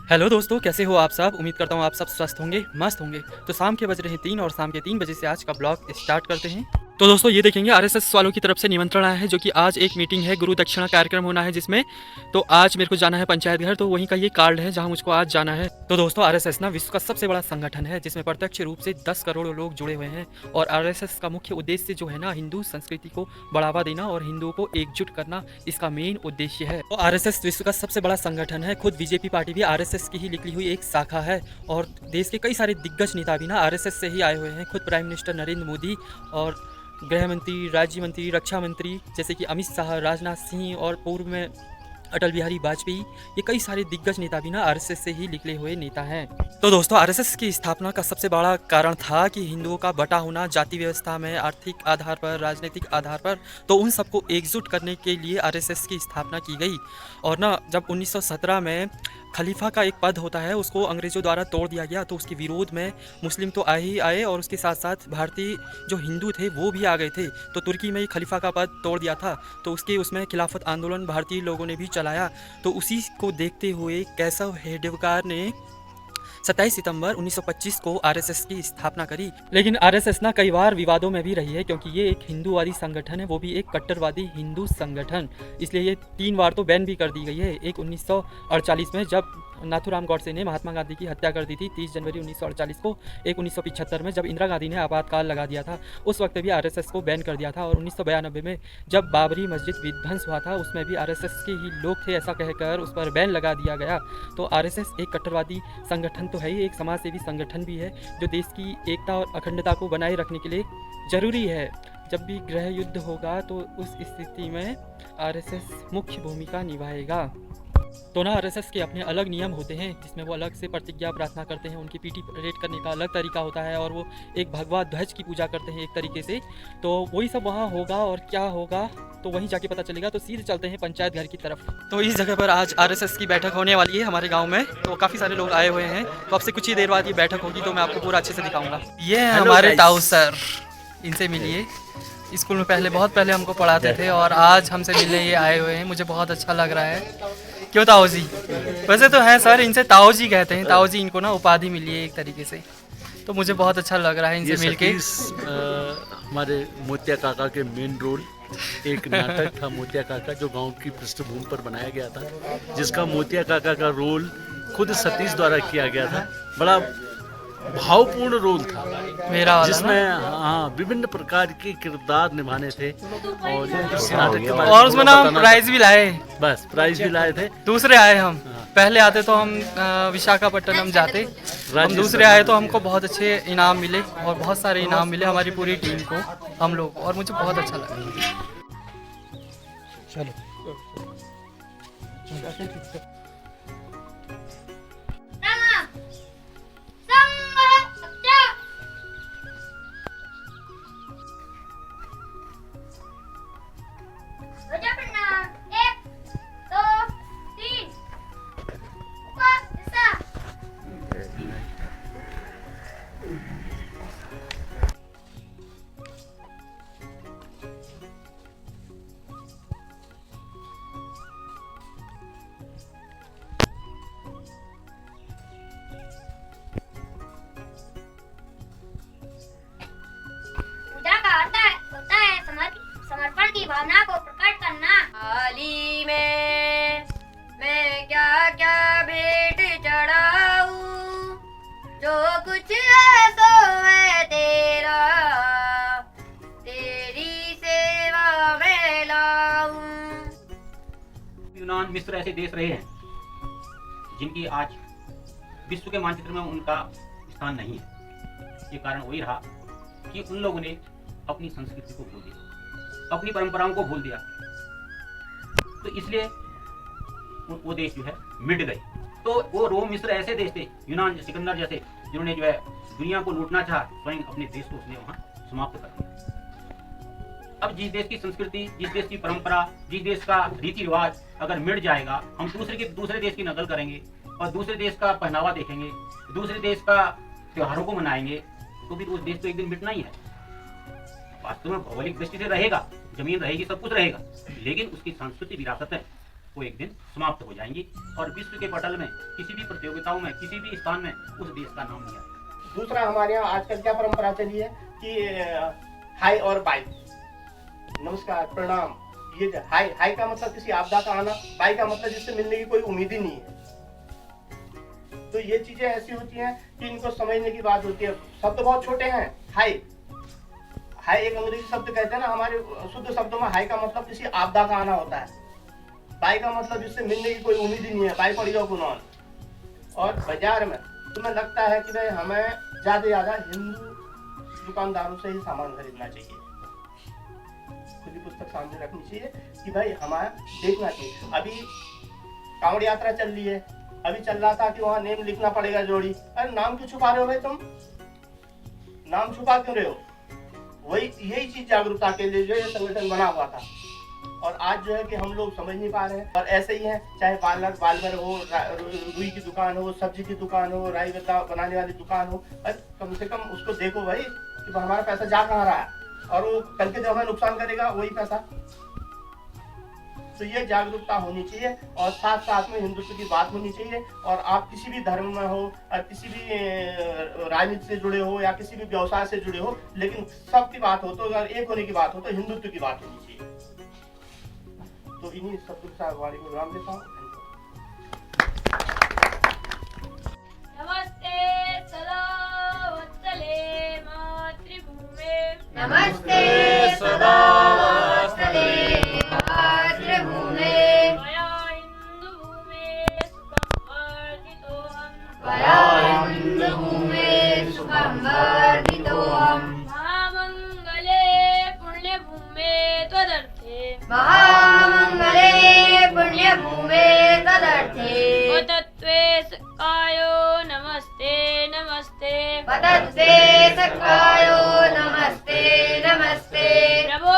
Hello दोस्तों, कैसे हो आप सब। उम्मीद करता हूँ आप सब स्वस्थ होंगे, मस्त होंगे। तो शाम के बज रहे हैं 3 और शाम के 3 बजे से आज का ब्लॉग स्टार्ट करते हैं। तो दोस्तों ये देखेंगे आरएसएस वालों की तरफ से निमंत्रण आया है, जो कि आज एक मीटिंग है, गुरु दक्षिणा कार्यक्रम होना है जिसमें। तो आज मेरे को जाना है पंचायत घर, तो वहीं का ये कार्ड है जहाँ मुझको आज जाना है। तो दोस्तों आरएसएस ना विश्व का सबसे बड़ा संगठन है, जिसमें प्रत्यक्ष रूप से 10 करोड़ लोग जुड़े हुए हैं। और आरएसएस का मुख्य उद्देश्य जो है ना, हिंदू संस्कृति को बढ़ावा देना और हिंदुओं को एकजुट करना, इसका मेन उद्देश्य है। तो आरएसएस विश्व का सबसे बड़ा संगठन है। खुद बीजेपी पार्टी भी आरएसएस की ही निकली हुई एक शाखा है। और देश के कई सारे दिग्गज नेता भी ना आरएसएस से ही आए हुए हैं। खुद प्राइम मिनिस्टर नरेंद्र मोदी और गृह मंत्री, राज्य मंत्री, रक्षा मंत्री जैसे कि अमित शाह, राजनाथ सिंह और पूर्व में अटल बिहारी वाजपेयी, ये कई सारे दिग्गज नेता भी ना आरएसएस से ही निकले हुए नेता हैं। तो दोस्तों आरएसएस की स्थापना का सबसे बड़ा कारण था कि हिंदुओं का बटा होना जाति व्यवस्था में, आर्थिक आधार पर, राजनीतिक आधार पर। तो उन सबको एकजुट करने के लिए आरएसएस की स्थापना की गई। और ना जब 1917 में खलीफा का एक पद होता है, उसको अंग्रेज़ों द्वारा तोड़ दिया गया, तो उसके विरोध में मुस्लिम तो आए ही आए और उसके साथ साथ भारतीय जो हिंदू थे वो भी आ गए थे। तो तुर्की में ही खलीफा का पद तोड़ दिया था, तो उसमें खिलाफत आंदोलन भारतीय लोगों ने भी चलाया। तो उसी को देखते हुए केशव हेडगेवार ने 27 सितंबर 1925 को आरएसएस की स्थापना करी। लेकिन आरएसएस ना कई बार विवादों में भी रही है, क्योंकि ये एक हिंदूवादी संगठन है, वो भी एक कट्टरवादी हिंदू संगठन। इसलिए ये 3 बार तो बैन भी कर दी गई है। एक 1948 में जब नाथूराम गॉडसे ने महात्मा गांधी की हत्या कर दी थी 30 जनवरी 1948 को। एक 1975 में जब इंदिरा गांधी ने आपातकाल लगा दिया था, उस वक्त भी आरएसएस को बैन कर दिया था। और 1992 में जब बाबरी मस्जिद विध्वंस हुआ था, उसमें भी आरएसएस के ही लोग थे ऐसा कहकर उस पर बैन लगा दिया गया। तो आरएसएस एक कट्टरवादी संगठन तो है ही, एक समाज सेवी संगठन भी है, जो देश की एकता और अखंडता को बनाए रखने के लिए ज़रूरी है। जब भी गृह युद्ध होगा तो उस स्थिति में आरएसएस मुख्य भूमिका निभाएगा। तो ना आरएसएस के अपने अलग नियम होते हैं, जिसमें वो अलग से प्रतिज्ञा प्रार्थना करते हैं। उनकी पीटी परेड करने का अलग तरीका होता है, और वो एक भगवा ध्वज की पूजा करते हैं एक तरीके से। तो वही सब वहाँ होगा, और क्या होगा तो वहीं जाके पता चलेगा। तो सीधे चलते हैं पंचायत घर की तरफ। तो इस जगह पर आज आरएसएस की बैठक होने वाली है हमारे गाँव में। तो काफ़ी सारे लोग आए हुए हैं। तो अब से कुछ ही देर बाद ये बैठक होगी, तो मैं आपको पूरा अच्छे से दिखाऊंगा। ये है हमारे ताऊ सर, इनसे मिलिए। स्कूल में बहुत पहले हमको पढ़ाते थे, और आज हमसे मिलने ये आए हुए हैं। मुझे बहुत अच्छा लग रहा है। क्यों ताऊ जी? वैसे तो है सर, इनसे ताऊ जी कहते हैं। ताऊ जी इनको ना उपाधि मिली है एक तरीके से। तो मुझे बहुत अच्छा लग रहा है इनसे मिलके। हमारे मोतिया काका के मेन रोल एक नाटक था मोतिया काका, जो गांव की पृष्ठभूमि पर बनाया गया था, जिसका मोतिया काका का रोल खुद सतीश द्वारा किया गया था। बड़ा भावपूर्ण रोल था मेरा, जिसमें हाँ विभिन्न प्रकार के किरदार निभाने थे। और इस नाटक के बारे और उसमें ना हम प्राइज भी लाए। बस प्राइज भी लाए थे। दूसरे आए हम। पहले आते तो हम विशाखापट्टनम जाते, हम दूसरे आए तो हमको बहुत अच्छे इनाम मिले, और बहुत सारे इनाम मिले हमारी पूरी टीम को, हम लोग, और मुझे बहुत अच्छा लगा। चलो समर्पण की भावना को प्रकट करना। थाली में मैं क्या क्या भेंट चढ़ाऊं, जो कुछ है सो है तेरा, तेरी सेवा में लाऊं। यूनान, मिस्र ऐसे देश रहे हैं जिनकी आज विश्व के मानचित्र में उनका स्थान नहीं है। ये कारण वही रहा कि उन लोगों ने अपनी संस्कृति को भूल दिया, अपनी परंपराओं को भूल दिया। तो इसलिए वो देश जो है मिट गए। तो वो रोम, मिस्र ऐसे देश थे, यूनान, सिकंदर जैसे, जिन्होंने जो है दुनिया को लूटना चाहा, स्वयं अपने देश को उसने वहां समाप्त कर दिया। अब जिस देश की संस्कृति, जिस देश की परंपरा, जिस देश का रीति रिवाज अगर मिट जाएगा, हम दूसरे देश की नकल करेंगे और दूसरे देश का पहनावा देखेंगे, दूसरे देश का त्योहारों को मनाएंगे, तो भी उस देश तो एक दिन मिटना ही है। वास्तव में भौगोलिक दृष्टि से रहेगा, जमीन रहेगी, सब कुछ रहेगा, लेकिन उसकी सांस्कृतिक विरासत है वो एक दिन समाप्त हो जाएंगी और विश्व के पटल में किसी भी प्रतियोगिताओं में किसी भी स्थान में उस देश का नाम नहीं आएगा। दूसरा, हमारे यहाँ आजकल क्या परंपरा चली है कि हाय और बाय, नमस्कार, प्रणाम। ये हाय का मतलब किसी आपदा का आना, बाय का मतलब जिससे मिलने की कोई उम्मीद ही नहीं है। तो ये चीजें ऐसी होती हैं कि इनको समझने की बात होती है। शब्द बहुत छोटे हैं। हाय एक अंग्रेजी शब्द कहते हैं ना, हमारे शुद्ध शब्दों में हाय का मतलब किसी आपदा का आना होता है। बाय का मतलब जिससे मिलने की कोई उम्मीद ही नहीं है, बाय पड़ी जाओ कुनौन। और बाजार में तुम्हें लगता है कि भाई हमें ज्यादा हिंदू दुकानदारों से ही सामान खरीदना चाहिए, खुली पुस्तक सामने रखनी चाहिए कि भाई हमें देखना चाहिए। अभी कांवड़ यात्रा चल रही है, अभी चल रहा था कि वहाँ नेम लिखना पड़ेगा जोड़ी। अरे नाम क्यों छुपा रहे हो भाई, तुम नाम छुपा क्यों रहे हो? यही चीज जागरूकता के लिए जो ये संगठन बना हुआ था। और आज जो है कि हम लोग समझ नहीं पा रहे हैं। और ऐसे ही है, चाहे बालर हो, रुई की दुकान हो, सब्जी की दुकान हो, राई गद्दा बनाने वाली दुकान हो, कम से कम उसको देखो भाई कि हमारा पैसा जा कहाँ रहा है, और वो कल के जब हमें नुकसान करेगा वही पैसा। तो ये जागरूकता होनी चाहिए और साथ साथ में हिंदुत्व की बात होनी चाहिए। और आप किसी भी धर्म में हो, किसी भी राजनीति से जुड़े हो या किसी भी व्यवसाय से जुड़े हो, लेकिन सबकी बात हो तो, अगर एक होने की बात हो तो हिंदुत्व की बात होनी चाहिए। तो इन्हीं सब कुछ वाणी को विराम देता हूँ। नमस्ते सदा वत्सले मातृभूमे, नमस्ते सदा वत्सले मातृभूमे, त्वया हिन्दुभूमे सुखं वर्धितोऽहम्, त्वया हिन्दुभूमे सुखं वर्धितोऽहम्, महामङ्गले पुण्यभूमे त्वदर्थे, महामङ्गले पुण्यभूमे त्वदर्थे, पतत्वे सकायो नमस्ते नमस्ते, पतत्वे सकायो नमस्ते नमस्ते, प्रभो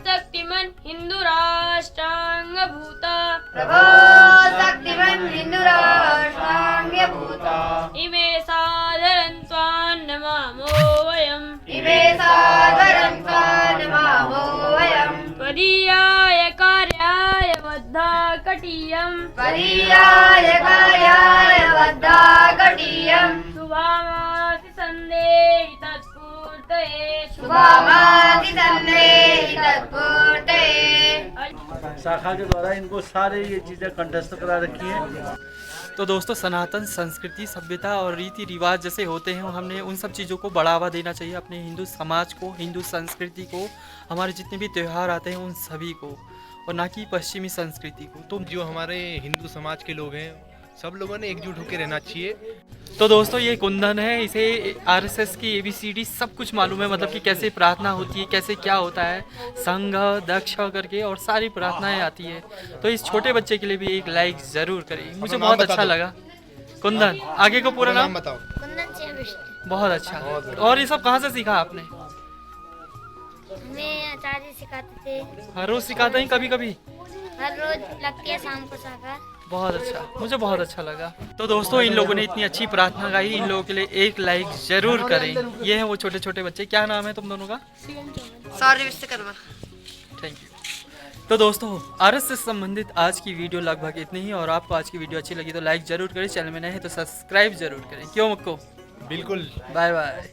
शक्तिमन् हिन्दू राष्ट्राङ्गभूता, प्रभो शक्तिमन् हिन्दू राष्ट्राङ्गभूता, इमे सादरं त्वां नमामो वयम्, इमे सादरं त्वां नमामो वयम्, त्वदीयाय कार्याय बद्धाकटीयम्, त्वदीयाय कार्याय बद्धाकटीयम्, शुभामासि सन्देहि तत्पूर्तये, शुभामासि सन्देहि तत्पूर्तये। शाखा के द्वारा इनको सारे ये चीजें कंठस्थ करा रखी हैं। तो दोस्तों, सनातन संस्कृति, सभ्यता और रीति रिवाज जैसे होते हैं, हमने उन सब चीज़ों को बढ़ावा देना चाहिए, अपने हिंदू समाज को, हिंदू संस्कृति को, हमारे जितने भी त्यौहार आते हैं उन सभी को, और ना कि पश्चिमी संस्कृति को। तो जो हमारे हिंदू समाज के लोग हैं, सब लोगों ने एकजुट होकर रहना चाहिए। तो दोस्तों, ये कुंदन है, इसे आरएसएस की ABCD सब कुछ मालूम है, मतलब कि कैसे प्रार्थना होती है, कैसे क्या होता है, संघ दक्ष करके, और सारी प्रार्थनाएं आती है। तो इस छोटे बच्चे के लिए भी एक लाइक जरूर करें, मुझे बहुत अच्छा लगा। कुंदन, आगे को पूरा नाम बताओ। कुंदन से विष्णु। बहुत अच्छा। और ये सब कहाँ से सीखा आपने? हमें आचार्य सिखाते थे, हर रोज सिखाते हैं? कभी कभी हर रोज लगती है शाम को शाखा। बहुत अच्छा, मुझे बहुत अच्छा लगा। तो दोस्तों, इन लोगों ने इतनी अच्छी प्रार्थना गाई, इन लोगों के लिए एक लाइक जरूर करें। ये हैं वो छोटे छोटे बच्चे। क्या नाम है तुम दोनों का? सौर्य विश्वकर्मा। Thank you. तो दोस्तों, आरएस से संबंधित आज की वीडियो लगभग इतनी ही, और आपको आज की वीडियो अच्छी लगी तो लाइक जरूर करें, चैनल में नए हैं तो सब्सक्राइब जरूर करें। क्यों मुक्को? बिल्कुल। Bye bye.